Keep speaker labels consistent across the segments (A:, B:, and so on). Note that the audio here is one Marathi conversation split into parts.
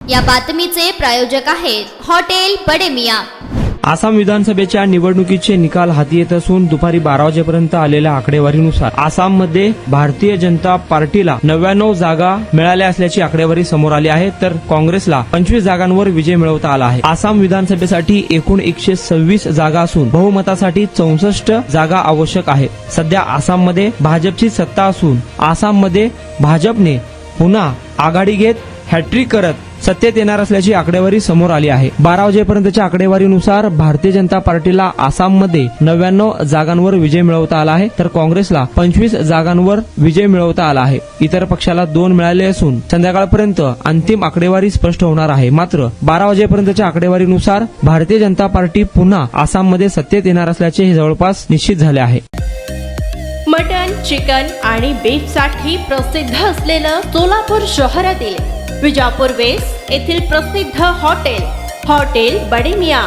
A: या बातमीचे प्रायोजक आहेत हॉटेल बडे मियां।
B: आसाम विधानसभेच्या निवडणुकीचे निकाल हाती येत असून दुपारी 12 वाजेपर्यंत आलेल्या आकडेवारीनुसार आसाममध्ये भारतीय जनता पार्टीला 99 जागा मिळाल्या असल्याची आकडेवारी समोर आली आहे, तर काँग्रेसला 25 जागांवर विजय मिळवता आला आहे। आसाम विधानसभेसाठी एकूण 126 जागा असून बहुमतासाठी 64 जागा आवश्यक आहेत। सध्या आसाममध्ये भाजपची सत्ता असून आसाममध्ये भाजपने पुन्हा आघाडी घेत हॅट्रिक करत सत्तेत येणार असल्याची आकडेवारी समोर आली आहे। 12 वाजेपर्यंतच्या आकडेवारीनुसार भारतीय जनता पार्टीला आसाममध्ये 99 जागांवर विजय मिळवता आला आहे, तर काँग्रेसला 25 जागांवर विजय मिळवता आला आहे। इतर पक्षाला 2 मिळाले असून संध्याकाळपर्यंत अंतिम आकडेवारी स्पष्ट होणार आहे। मात्र 12 वाजेपर्यंतच्या आकडेवारीनुसार भारतीय जनता पार्टी पुन्हा आसाममध्ये सत्तेत येणार असल्याचे हे जवळपास निश्चित झाले आहे।
C: मटन, चिकन आणि बीफ साठी प्रसिद्ध असलेलं सोलापूर शहरातील विजापूर वेस्ट येथील प्रसिद्ध hotel Bade Miyan.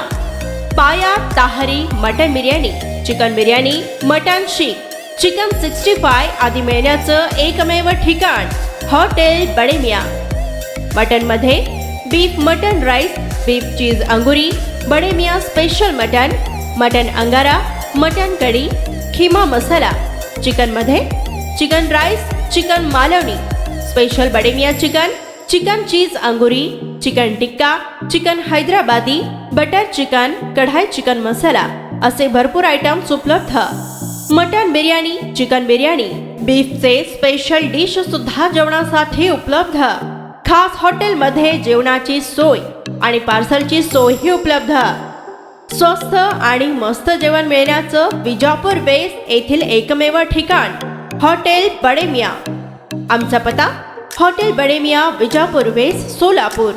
C: Paya tahari mutton biryani, chicken biryani, mutton seekh, chicken 65 आदी मिळण्याचं एकमेव ठिकाण हॉटेल बडे मियां। मटन मध्ये beef mutton rice, beef cheese angoori, Bade Miyan special mutton, mutton angara, mutton kadhi, keema masala. Chicken मध्ये chicken rice, chicken Malvani, special Bade Miyan chicken, chicken cheese angoori, chicken tikka, chicken Hyderabadi, butter chicken, kadai chicken masala असे भरपूर आयटम्स उपलब्ध। मटन बिर्याणी, चिकन बिर्याणी, बीफचे स्पेशल डिश सुद्धा जेवणासाठी उपलब्ध। खास हॉटेलमध्ये जेवणाची सोय आणि पार्सलची सोयही उपलब्ध। स्वस्त आणि मस्त जेवण मिळण्याचं विजापूर वेस्ट येथील एकमेव ठिकाण हॉटेल बडे मियां। आमचा पत्ता हॉटेल बडे मियां, विजापूर वेस्ट, सोलापूर।